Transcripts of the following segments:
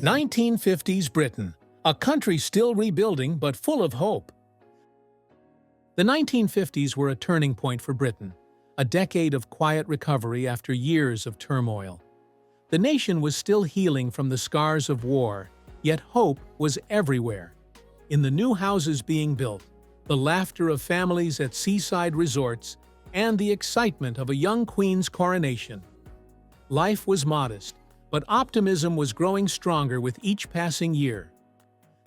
1950s Britain, a country still rebuilding but full of hope. The 1950s were a turning point for Britain, a decade of quiet recovery after years of turmoil. The nation was still healing from the scars of war, yet hope was everywhere. In the new houses being built, the laughter of families at seaside resorts, and the excitement of a young queen's coronation. Life was modest, but optimism was growing stronger with each passing year.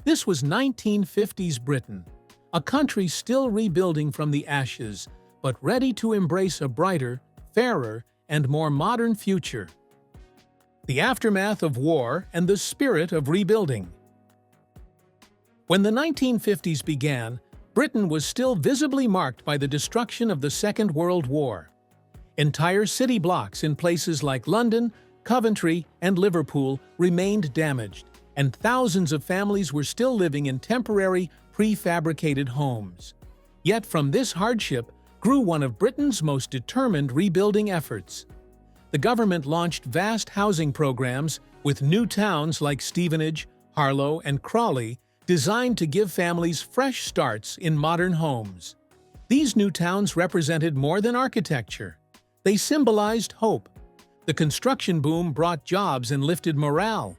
This was 1950s Britain, a country still rebuilding from the ashes, but ready to embrace a brighter, fairer, and more modern future. The aftermath of war and the spirit of rebuilding. When the 1950s began, Britain was still visibly marked by the destruction of the Second World War. Entire city blocks in places like London, Coventry, and Liverpool remained damaged, and thousands of families were still living in temporary, prefabricated homes. Yet from this hardship grew one of Britain's most determined rebuilding efforts. The government launched vast housing programs with new towns like Stevenage, Harlow, and Crawley designed to give families fresh starts in modern homes. These new towns represented more than architecture. They symbolized hope. The construction boom brought jobs and lifted morale.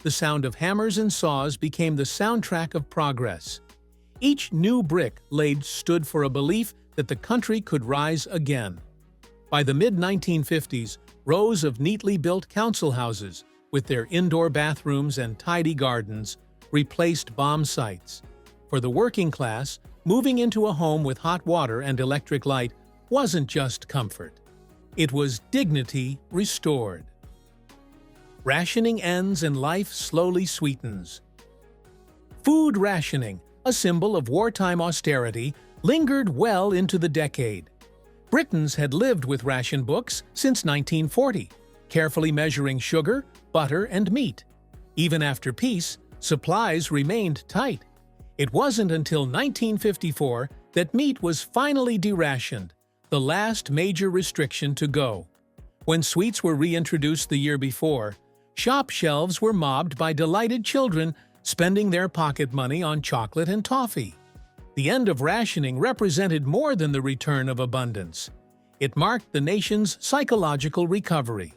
The sound of hammers and saws became the soundtrack of progress. Each new brick laid stood for a belief that the country could rise again. By the mid-1950s, rows of neatly built council houses, with their indoor bathrooms and tidy gardens, replaced bomb sites. For the working class, moving into a home with hot water and electric light wasn't just comfort. It was dignity restored. Rationing ends and life slowly sweetens. Food rationing, a symbol of wartime austerity, lingered well into the decade. Britons had lived with ration books since 1940, carefully measuring sugar, butter, and meat. Even after peace, supplies remained tight. It wasn't until 1954 that meat was finally derationed, the last major restriction to go. When sweets were reintroduced the year before, shop shelves were mobbed by delighted children spending their pocket money on chocolate and toffee. The end of rationing represented more than the return of abundance. It marked the nation's psychological recovery.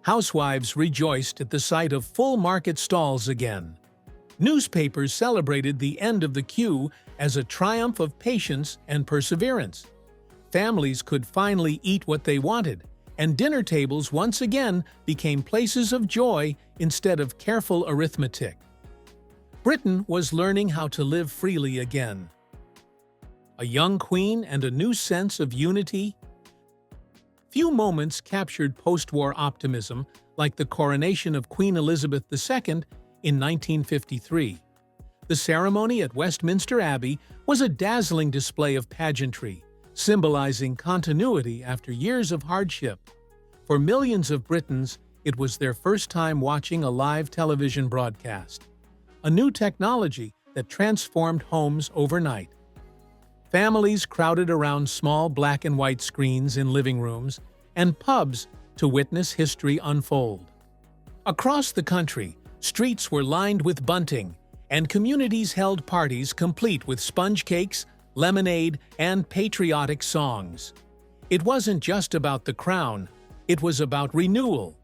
Housewives rejoiced at the sight of full market stalls again. Newspapers celebrated the end of the queue as a triumph of patience and perseverance. Families could finally eat what they wanted, and dinner tables once again became places of joy instead of careful arithmetic. Britain was learning how to live freely again. A young queen and a new sense of unity. Few moments captured post-war optimism like the coronation of Queen Elizabeth II in 1953. The ceremony at Westminster Abbey was a dazzling display of pageantry, symbolizing continuity after years of hardship. For millions of Britons, it was their first time watching a live television broadcast, a new technology that transformed homes overnight. Families crowded around small black and white screens in living rooms and pubs to witness history unfold. Across the country, streets were lined with bunting, and communities held parties complete with sponge cakes, lemonade, and patriotic songs. It wasn't just about the crown, it was about renewal.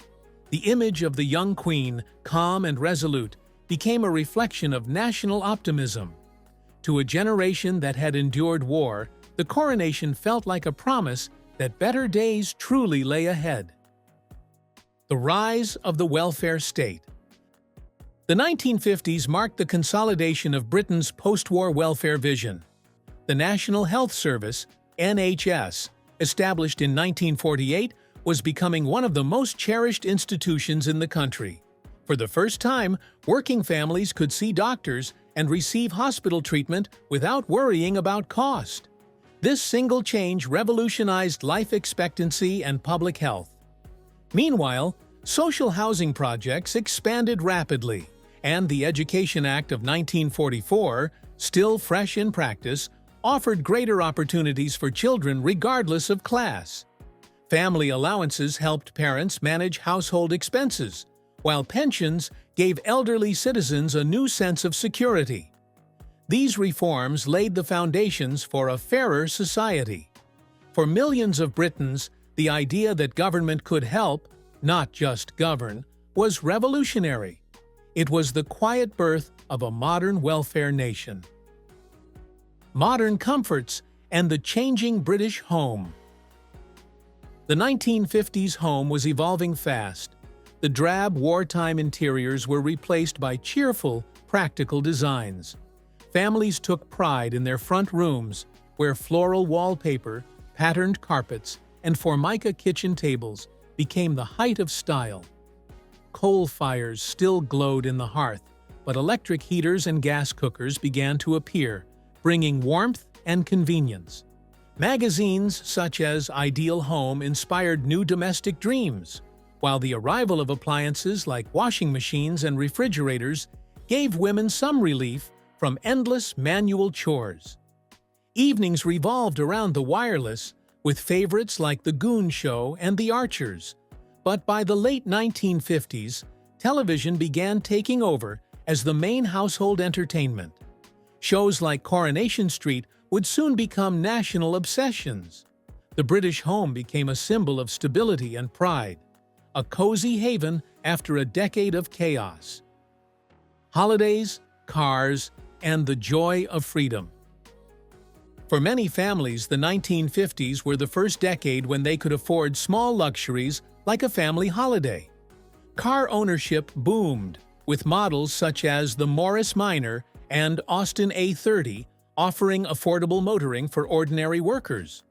The image of the young queen, calm and resolute, became a reflection of national optimism. To a generation that had endured war, the coronation felt like a promise that better days truly lay ahead. The rise of the welfare state. The 1950s marked the consolidation of Britain's post-war welfare vision. The National Health Service, NHS, established in 1948, was becoming one of the most cherished institutions in the country. For the first time, working families could see doctors and receive hospital treatment without worrying about cost. This single change revolutionized life expectancy and public health. Meanwhile, social housing projects expanded rapidly, and the Education Act of 1944, still fresh in practice, offered greater opportunities for children regardless of class. Family allowances helped parents manage household expenses, while pensions gave elderly citizens a new sense of security. These reforms laid the foundations for a fairer society. For millions of Britons, the idea that government could help, not just govern, was revolutionary. It was the quiet birth of a modern welfare nation. Modern comforts and the changing British home. The 1950s home was evolving fast. The drab wartime interiors were replaced by cheerful, practical designs. Families took pride in their front rooms, where floral wallpaper, patterned carpets, and formica kitchen tables became the height of style. Coal fires still glowed in the hearth, but electric heaters and gas cookers began to appear, bringing warmth and convenience. Magazines such as Ideal Home inspired new domestic dreams, while the arrival of appliances like washing machines and refrigerators gave women some relief from endless manual chores. Evenings revolved around the wireless, with favorites like The Goon Show and The Archers. But by the late 1950s, television began taking over as the main household entertainment. Shows like Coronation Street would soon become national obsessions. The British home became a symbol of stability and pride, a cozy haven after a decade of chaos. Holidays, cars, and the joy of freedom. For many families, the 1950s were the first decade when they could afford small luxuries like a family holiday. Car ownership boomed, with models such as the Morris Minor and Austin A30 offering affordable motoring for ordinary workers.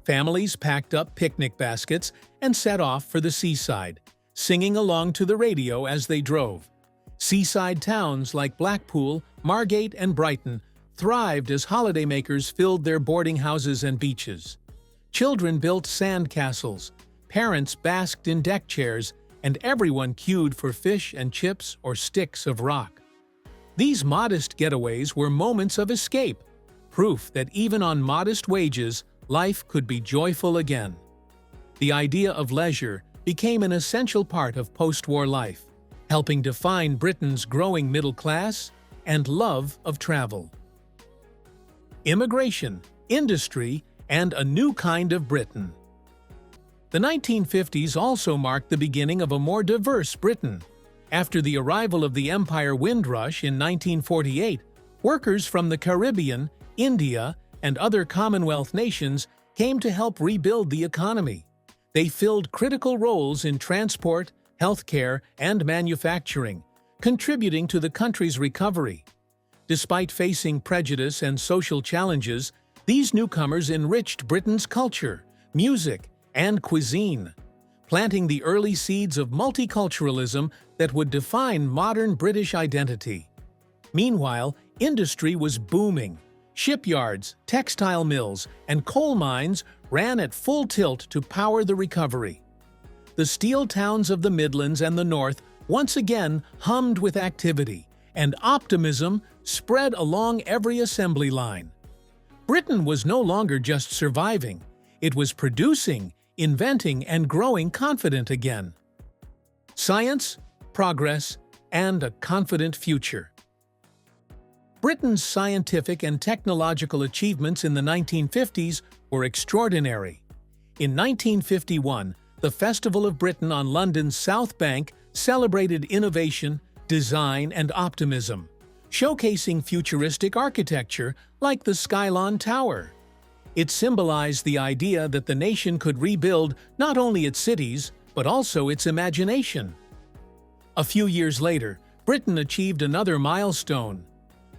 Families packed up picnic baskets and set off for the seaside, singing along to the radio as they drove. Seaside towns like Blackpool, Margate, and Brighton thrived as holidaymakers filled their boarding houses and beaches. Children built sand castles, parents basked in deck chairs, and everyone queued for fish and chips or sticks of rock. These modest getaways were moments of escape, proof that even on modest wages, life could be joyful again. The idea of leisure became an essential part of post-war life, helping define Britain's growing middle class and love of travel. Immigration, industry, and a new kind of Britain. The 1950s also marked the beginning of a more diverse Britain. After the arrival of the Empire Windrush in 1948, workers from the Caribbean, India, and other Commonwealth nations came to help rebuild the economy. They filled critical roles in transport, healthcare, and manufacturing, contributing to the country's recovery. Despite facing prejudice and social challenges, these newcomers enriched Britain's culture, music, and cuisine, planting the early seeds of multiculturalism that would define modern British identity. Meanwhile, industry was booming. Shipyards, textile mills, and coal mines ran at full tilt to power the recovery. The steel towns of the Midlands and the North once again hummed with activity, and optimism spread along every assembly line. Britain was no longer just surviving, it was producing, inventing, and growing confident again. Science, progress, and a confident future. Britain's scientific and technological achievements in the 1950s were extraordinary. In 1951, the Festival of Britain on London's South Bank celebrated innovation, design, and optimism, showcasing futuristic architecture like the Skylon Tower. It symbolized the idea that the nation could rebuild not only its cities, but also its imagination. A few years later, Britain achieved another milestone.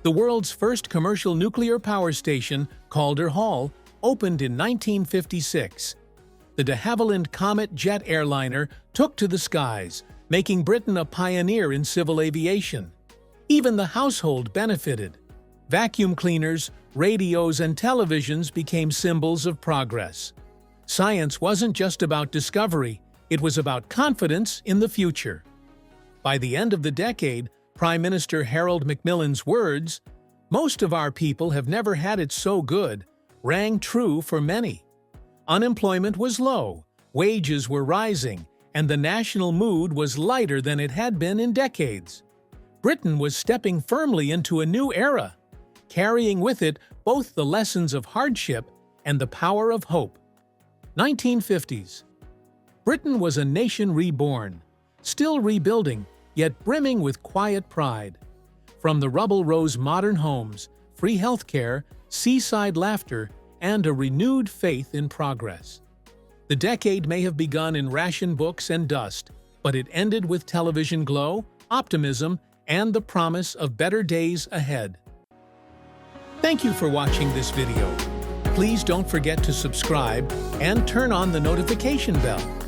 The world's first commercial nuclear power station, Calder Hall, opened in 1956. The de Havilland Comet jet airliner took to the skies, making Britain a pioneer in civil aviation. Even the household benefited. Vacuum cleaners, radios, and televisions became symbols of progress. Science wasn't just about discovery, it was about confidence in the future. By the end of the decade, Prime Minister Harold Macmillan's words, "Most of our people have never had it so good," rang true for many. Unemployment was low, wages were rising, and the national mood was lighter than it had been in decades. Britain was stepping firmly into a new era, carrying with it both the lessons of hardship and the power of hope. 1950s. Britain was a nation reborn, still rebuilding, yet brimming with quiet pride. From the rubble rose modern homes, free healthcare, seaside laughter, and a renewed faith in progress. The decade may have begun in ration books and dust, but it ended with television glow, optimism, and the promise of better days ahead. Thank you for watching this video. Please don't forget to subscribe and turn on the notification bell.